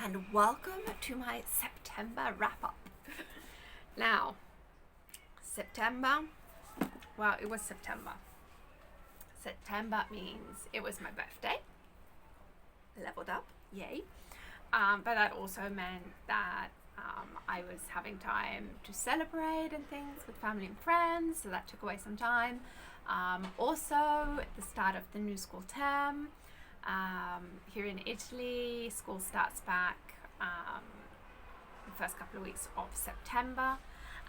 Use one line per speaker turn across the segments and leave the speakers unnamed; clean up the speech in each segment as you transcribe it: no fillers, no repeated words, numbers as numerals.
and welcome to my September wrap-up. Now, September, well, it was September. September means it was my birthday. Leveled up, yay. But that also meant that I was having time to celebrate and things with family and friends, so that took away some time. Also, at the start of the new school term, here in Italy, school starts back the first couple of weeks of September,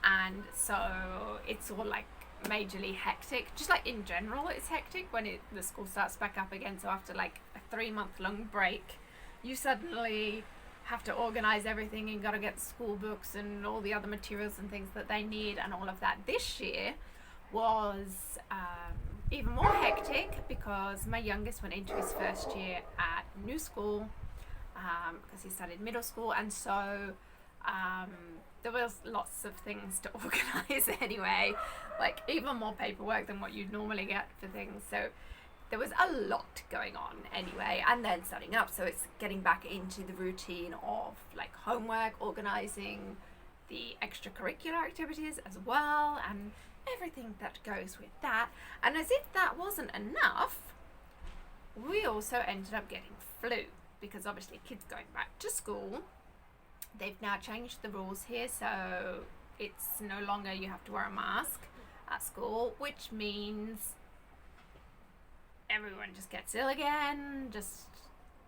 and so it's all like majorly hectic. Just like in general, it's hectic when the school starts back up again. So after like a 3-month-long break, you suddenly have to organize everything and got to get school books and all the other materials and things that they need and all of that. This year was even more hectic because my youngest went into his first year at new school because he started middle school, and so there was lots of things to organize anyway, like even more paperwork than what you'd normally get for things. So there was a lot going on anyway, and then starting up, so it's getting back into the routine of like homework, organizing the extracurricular activities as well, and everything that goes with that. And as if that wasn't enough, we also ended up getting flu, because obviously kids going back to school, they've now changed the rules here, so it's no longer you have to wear a mask at school, which means everyone just gets ill again. Just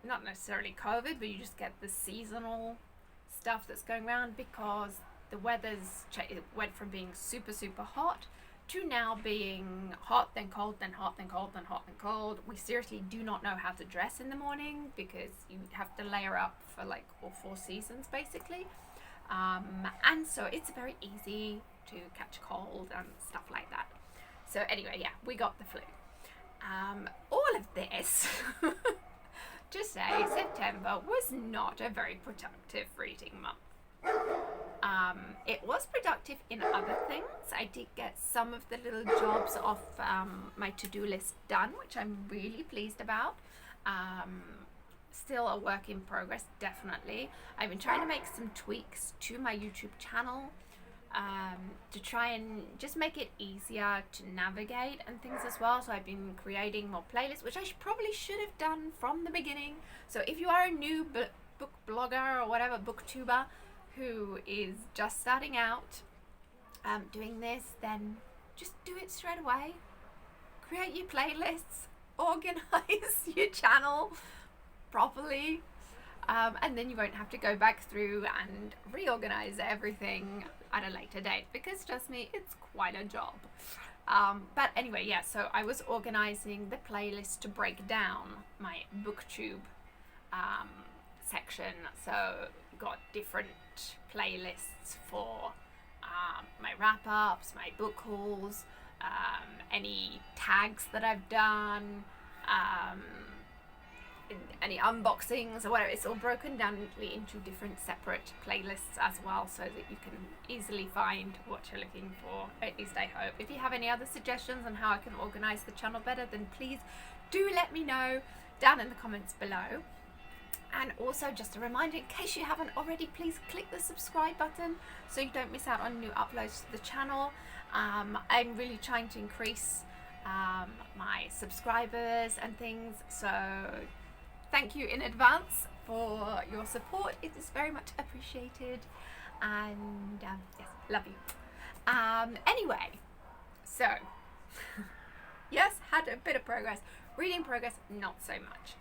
not necessarily COVID, but you just get the seasonal stuff that's going around because the weather's it went from being super hot to now being hot, then cold, then hot, then cold, then hot, then cold. We seriously do not know how to dress in the morning because you have to layer up for like all 4 seasons basically, and so it's very easy to catch a cold and stuff like that. So anyway, yeah, we got the flu. All of this to say September was not a very productive reading month. It was productive in other things. I did get some of the little jobs off my to-do list done, which I'm really pleased about. Still a work in progress, definitely. I've been trying to make some tweaks to my YouTube channel to try and just make it easier to navigate and things as well. So I've been creating more playlists, which I probably should have done from the beginning. So if you are a new book blogger or whatever, booktuber, who is just starting out doing this, then just do it straight away. Create your playlists, organize your channel properly, and then you won't have to go back through and reorganize everything at a later date, because trust me, it's quite a job. But anyway, yeah, so I was organizing the playlist to break down my booktube section. So got different playlists for my wrap-ups, my book hauls, any tags that I've done, any unboxings or whatever. It's all broken down into different separate playlists as well, so that you can easily find what you're looking for, at least I hope. If you have any other suggestions on how I can organize the channel better, then please do let me know down in the comments below. And also, just a reminder, in case you haven't already, please click the subscribe button so you don't miss out on new uploads to the channel. I'm really trying to increase my subscribers and things, so thank you in advance for your support. It is very much appreciated, and yes, love you. Anyway, so yes, had a bit of progress. Reading progress, not so much.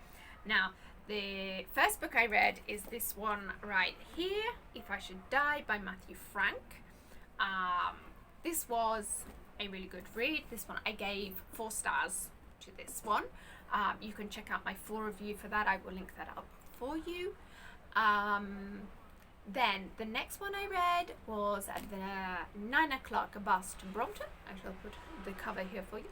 Now, the first book I read is this one right here, If I Should Die by Matthew Frank. This was a really good read. This one I gave 4 stars to this one. You can check out my full review for that. I will link that up for you. Then the next one I read was at the 9 o'clock bus to Brompton. I shall put the cover here for you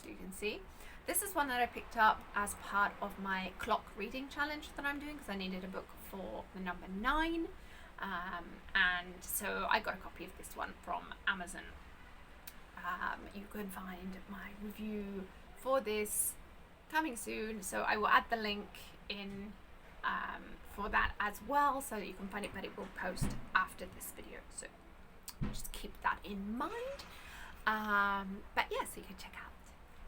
so you can see. This is one that I picked up as part of my clock reading challenge that I'm doing, because I needed a book for the number 9, and so I got a copy of this one from Amazon. You can find my review for this coming soon, so I will add the link in for that as well, so that you can find it, but it will post after this video, so just keep that in mind. But yeah, so you can check out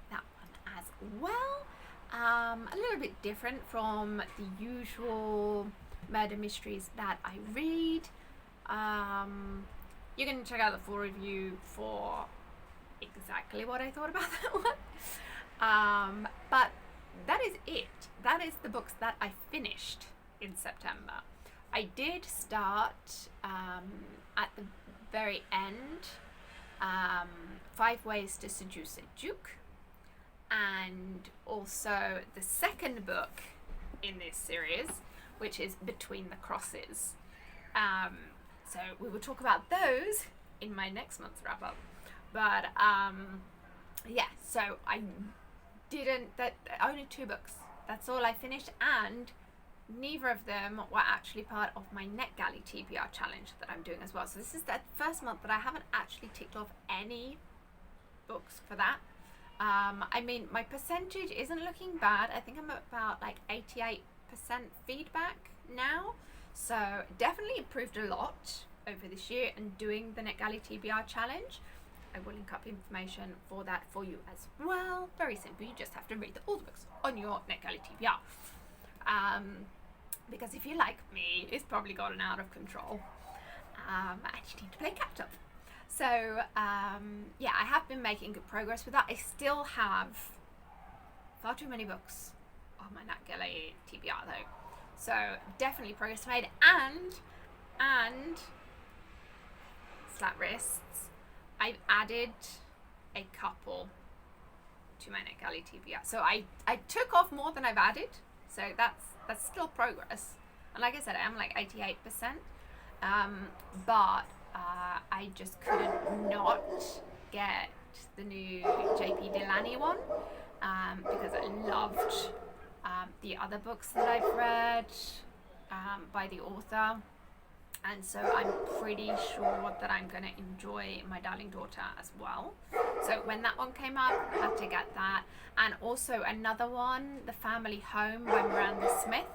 that one as well. A little bit different from the usual murder mysteries that I read. You can check out the full review for exactly what I thought about that one. But that is it. That is the books that I finished in September. I did start at the very end 5 Ways to Seduce a Duke, and also the second book in this series, which is Between the Crosses. So we will talk about those in my next month's wrap up. But yeah, so I didn't, that only 2 books. That's all I finished, and neither of them were actually part of my Galley TBR challenge that I'm doing as well. So this is the first month that I haven't actually ticked off any books for that. I mean, my percentage isn't looking bad. I think I'm at about like 88% feedback now. So definitely improved a lot over this year, and doing the Galley TBR challenge. I will link up information for that for you as well. Very simple. You just have to read all the books on your Galley TBR. Because if you're like me, it's probably gotten out of control. I just need to play catch up. So yeah, I have been making good progress with that. I still have far too many books on my Galley TBR though. So definitely progress made, and slap wrists, I've added a couple to my Galley TBR. So I took off more than I've added. So that's still progress. And like I said, I am like 88%. But I just couldn't not get the new JP Delaney one, because I loved the other books that I've read by the author. And so I'm pretty sure that I'm going to enjoy My Darling Daughter as well. So when that one came up, I had to get that. And also another one, The Family Home by Miranda Smith.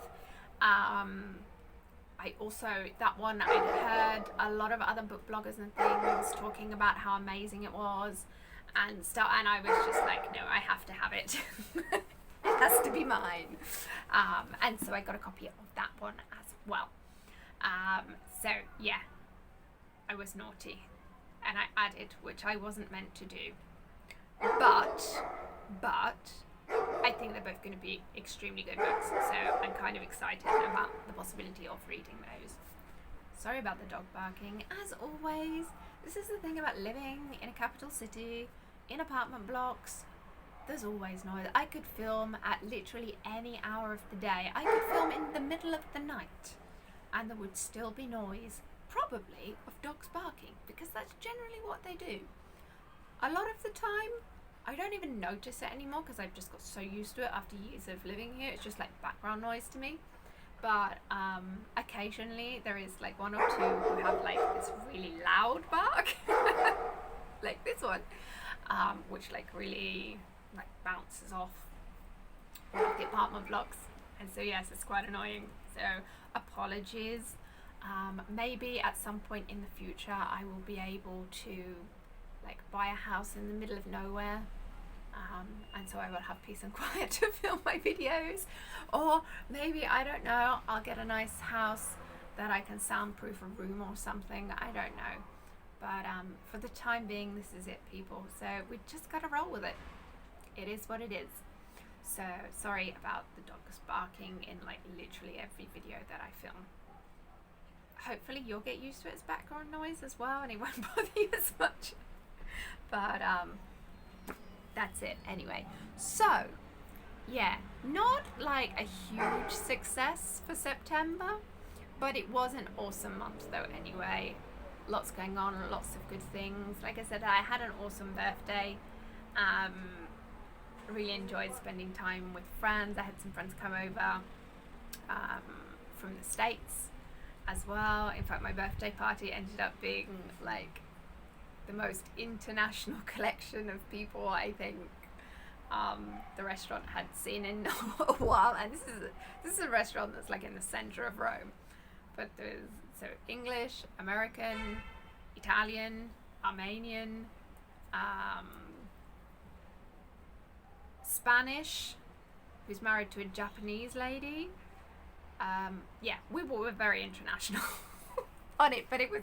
That one, I'd heard a lot of other book bloggers and things talking about how amazing it was and stuff. And I was just like, no, I have to have it. It has to be mine. And so I got a copy of that one as well. So yeah, I was naughty and I added, which I wasn't meant to do, but I think they're both going to be extremely good books, so I'm kind of excited about the possibility of reading those. Sorry about the dog barking. As always, this is the thing about living in a capital city, in apartment blocks. There's always noise. I could film at literally any hour of the day. I could film in the middle of the night, and there would still be noise, probably of dogs barking, because that's generally what they do. A lot of the time, I don't even notice it anymore because I've just got so used to it after years of living here. It's just like background noise to me. But occasionally there is like 1 or 2 who have like this really loud bark, like this one, which like really like bounces off all of the apartment blocks. And so yes, it's quite annoying. So apologies. Maybe at some point in the future I will be able to like buy a house in the middle of nowhere, and so I will have peace and quiet to film my videos. Or maybe, I don't know, I'll get a nice house that I can soundproof a room or something. I don't know. But for the time being, this is it, people. So we just gotta roll with it. It is what it is. So sorry about the dogs barking in like literally every video that I film. Hopefully you'll get used to its background noise as well, and it won't bother you as much. But that's it anyway. So yeah, not like a huge success for September, but it was an awesome month though anyway. Lots going on, lots of good things. Like I said, I had an awesome birthday. Really enjoyed spending time with friends. I had some friends come over from the States as well. In fact, my birthday party ended up being like the most international collection of people, I think. the restaurant had seen in a while, and this is a restaurant that's like in the center of Rome. But there's so English, American, Italian, Armenian, Spanish, who's married to a Japanese lady. Yeah, we were very international on it, but it was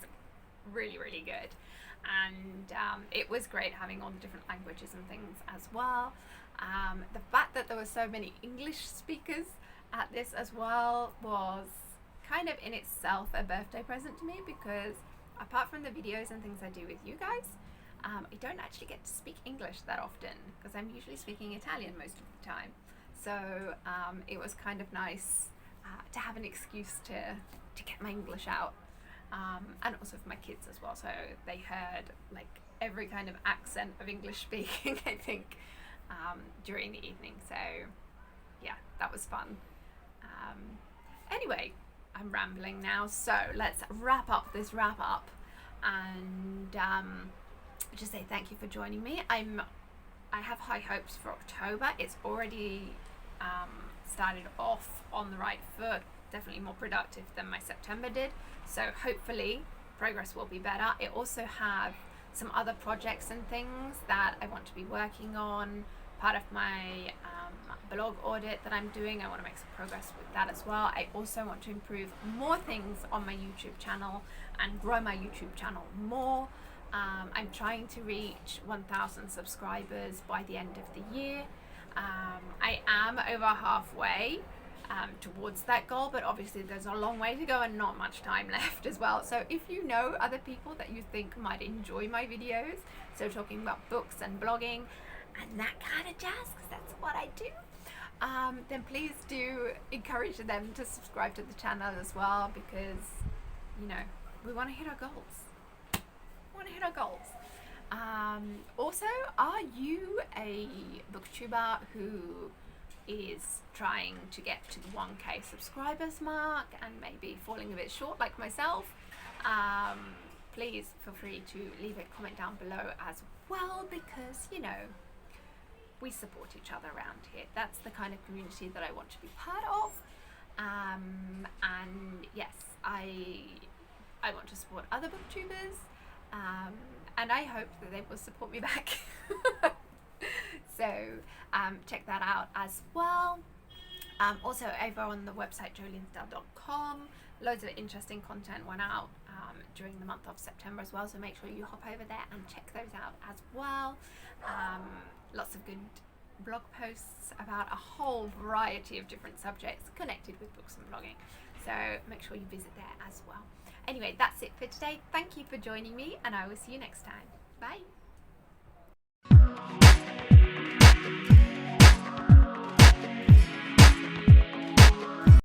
really, really good. And it was great having all the different languages and things as well. The fact that there were so many English speakers at this as well was kind of in itself a birthday present to me, because apart from the videos and things I do with you guys, I don't actually get to speak English that often, because I'm usually speaking Italian most of the time. So it was kind of nice to have an excuse to get my English out, and also for my kids as well, so they heard like every kind of accent of English speaking I think during the evening. So yeah, that was fun. Anyway, I'm rambling now, so let's wrap up this wrap up and just say thank you for joining me. I have high hopes for October. It's already started off on the right foot, definitely more productive than my September did, so hopefully progress will be better. I also have some other projects and things that I want to be working on. Part of my blog audit that I'm doing, I want to make some progress with that as well. I also want to improve more things on my YouTube channel and grow my YouTube channel more. I'm trying to reach 1,000 subscribers by the end of the year. I am over halfway towards that goal, but obviously there's a long way to go and not much time left as well. So if you know other people that you think might enjoy my videos, so talking about books and blogging and that kind of jazz, because that's what I do, then please do encourage them to subscribe to the channel as well, because you know, we want to hit our goals. Also, are you a booktuber who is trying to get to the 1K subscribers mark and maybe falling a bit short like myself? Please feel free to leave a comment down below as well, because you know, we support each other around here. That's the kind of community that I want to be part of. And yes, I want to support other booktubers, and I hope that they will support me back. So check that out as well. Also over on the website joliensdale.com, loads of interesting content went out during the month of September as well, so make sure you hop over there and check those out as well. Lots of good blog posts about a whole variety of different subjects connected with books and blogging, so make sure you visit there as well. Anyway, that's it for today. Thank you for joining me, and I will see you next time. Bye.